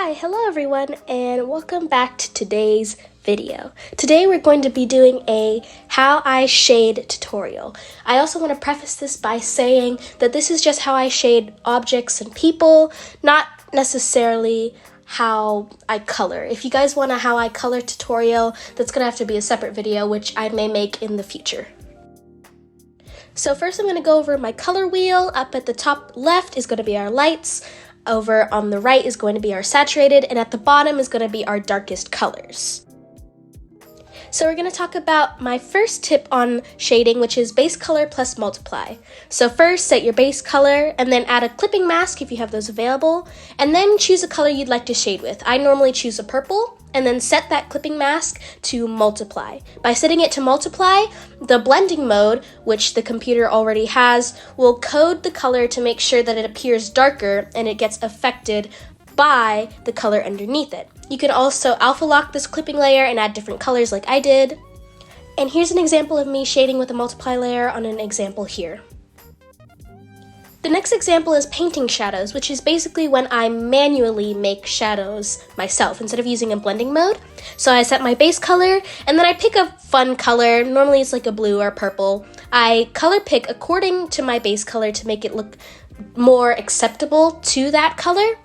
Hi, hello everyone, and welcome back to today's video. Today we're going to be doing a how I shade tutorial. I also want to preface this by saying that this is just how I shade objects and people, not necessarily how I color. If you guys want a how I color tutorial, that's going to have to be a separate video, which I may make in the future. So first I'm going to go over my color wheel. Up at the top left is going to be our lights. Over on the right is going to be our saturated, and at the bottom is going to be our darkest colors. So we're going to talk about my first tip on shading, which is base color plus multiply. So first set your base color and then add a clipping mask if you have those available, and then choose a color you'd like to shade with. I normally choose a purple, and then set that clipping mask to multiply. By setting it to multiply, the blending mode, which the computer already has, will code the color to make sure that it appears darker and it gets affected by the color underneath it. You can also alpha lock this clipping layer and add different colors like I did. And here's an example of me shading with a multiply layer on an example here. The next example is painting shadows, which is basically when I manually make shadows myself instead of using a blending mode. So I set my base color and then I pick a fun color. Normally it's like a blue or purple. I color pick according to my base color to make it look more acceptable to that color.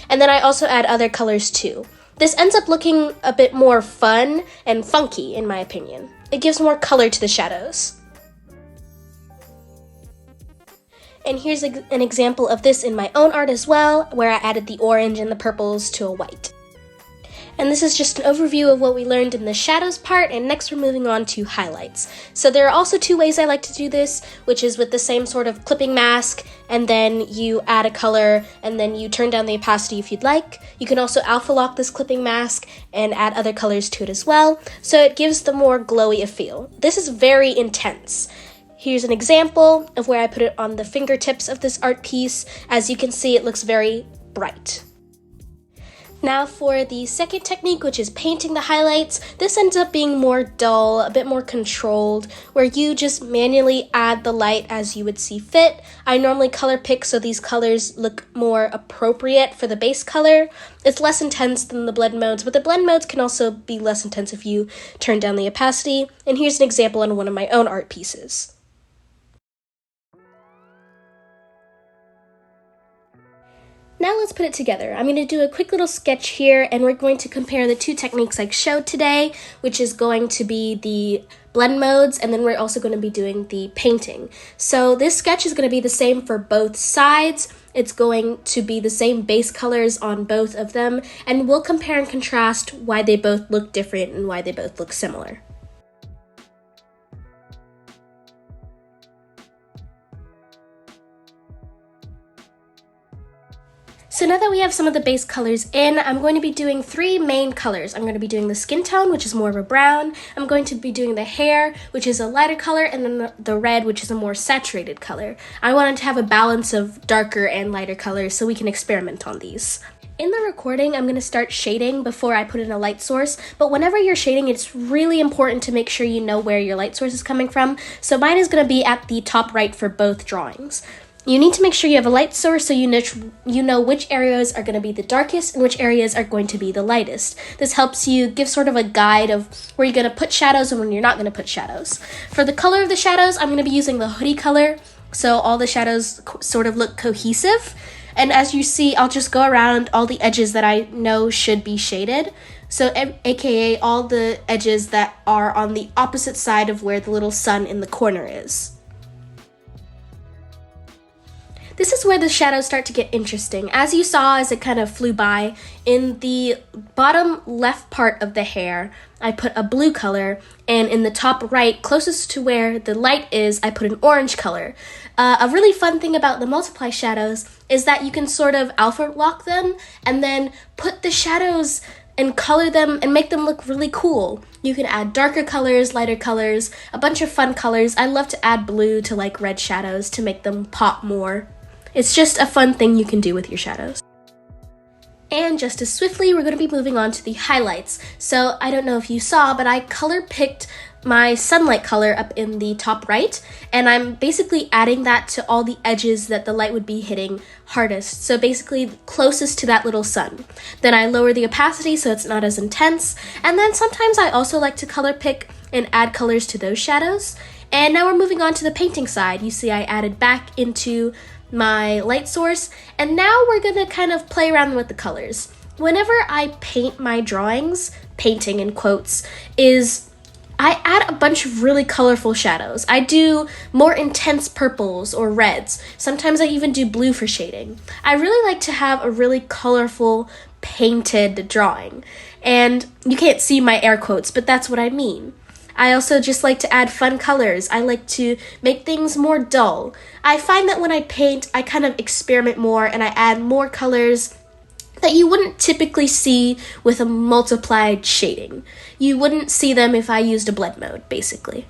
And then I also add other colors too. This ends up looking a bit more fun and funky in my opinion. It gives more color to the shadows. And here's an example of this in my own art as well, where I added the orange and the purples to a white. And this is just an overview of what we learned in the shadows part, and next we're moving on to highlights. So there are also two ways I like to do this, which is with the same sort of clipping mask, and then you add a color, and then you turn down the opacity if you'd like. You can also alpha lock this clipping mask and add other colors to it as well, so it gives the more glowy a feel. This is very intense. Here's an example of where I put it on the fingertips of this art piece. As you can see, it looks very bright. Now for the second technique, which is painting the highlights, this ends up being more dull, a bit more controlled, where you just manually add the light as you would see fit. I normally color pick so these colors look more appropriate for the base color. It's less intense than the blend modes, but the blend modes can also be less intense if you turn down the opacity. And here's an example on one of my own art pieces. Now let's put it together. I'm going to do a quick little sketch here, and we're going to compare the two techniques I showed today, which is going to be the blend modes, and then we're also going to be doing the painting. So this sketch is going to be the same for both sides. It's going to be the same base colors on both of them, and we'll compare and contrast why they both look different and why they both look similar. So now that we have some of the base colors in, I'm going to be doing three main colors. I'm going to be doing the skin tone, which is more of a brown. I'm going to be doing the hair, which is a lighter color, and then the red, which is a more saturated color. I wanted to have a balance of darker and lighter colors so we can experiment on these. In the recording, I'm going to start shading before I put in a light source, but whenever you're shading, it's really important to make sure you know where your light source is coming from. So mine is going to be at the top right for both drawings. You need to make sure you have a light source so you know which areas are going to be the darkest and which areas are going to be the lightest. This helps you give sort of a guide of where you're going to put shadows and when you're not going to put shadows. For the color of the shadows, I'm going to be using the hoodie color, so all the shadows sort of look cohesive. And as you see, I'll just go around all the edges that I know should be shaded. So aka all the edges that are on the opposite side of where the little sun in the corner is. This is where the shadows start to get interesting. As you saw as it kind of flew by, in the bottom left part of the hair, I put a blue color, and in the top right, closest to where the light is, I put an orange color. A really fun thing about the multiply shadows is that you can sort of alpha lock them and then put the shadows and color them and make them look really cool. You can add darker colors, lighter colors, a bunch of fun colors. I love to add blue to like red shadows to make them pop more. It's just a fun thing you can do with your shadows. And just as swiftly, we're going to be moving on to the highlights. So I don't know if you saw, but I color picked my sunlight color up in the top right, and I'm basically adding that to all the edges that the light would be hitting hardest, so basically closest to that little sun. Then I lower the opacity so it's not as intense, and then sometimes I also like to color pick and add colors to those shadows. And now we're moving on to the painting side. You see I added back into my light source, and now we're gonna kind of play around with the colors. Whenever I paint my drawings, painting in quotes, is I add a bunch of really colorful shadows. I do more intense purples or reds. Sometimes I even do blue for shading. I really like to have a really colorful painted drawing. And you can't see my air quotes, but that's what I mean. I also just like to add fun colors. I like to make things more dull. I find that when I paint, I kind of experiment more and I add more colors that you wouldn't typically see with a multiplied shading. You wouldn't see them if I used a blend mode, basically.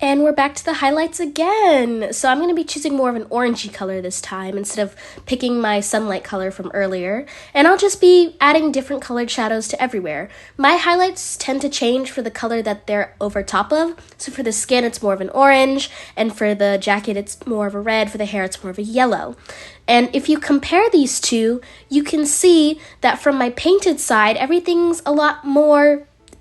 And we're back to the highlights again. So I'm going to be choosing more of an orangey color this time instead of picking my sunlight color from earlier. And I'll just be adding different colored shadows to everywhere. My highlights tend to change for the color that they're over top of. So for the skin, it's more of an orange. And for the jacket, it's more of a red. For the hair, it's more of a yellow. And if you compare these two, you can see that from my painted side, everything's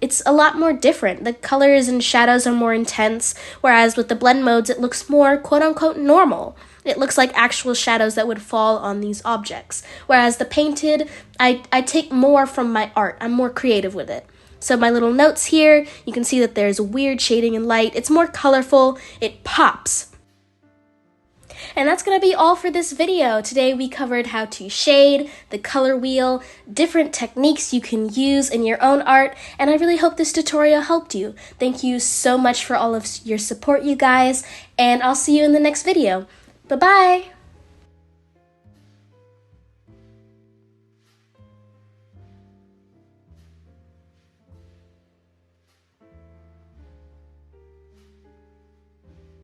it's a lot more different. The colors and shadows are more intense, whereas with the blend modes, it looks more quote-unquote normal. It looks like actual shadows that would fall on these objects. Whereas the painted, I take more from my art. I'm more creative with it. So my little notes here, you can see that there's weird shading and light. It's more colorful. It pops. And that's going to be all for this video. Today we covered how to shade, the color wheel, different techniques you can use in your own art, and I really hope this tutorial helped you. Thank you so much for all of your support, you guys, and I'll see you in the next video. Bye-bye!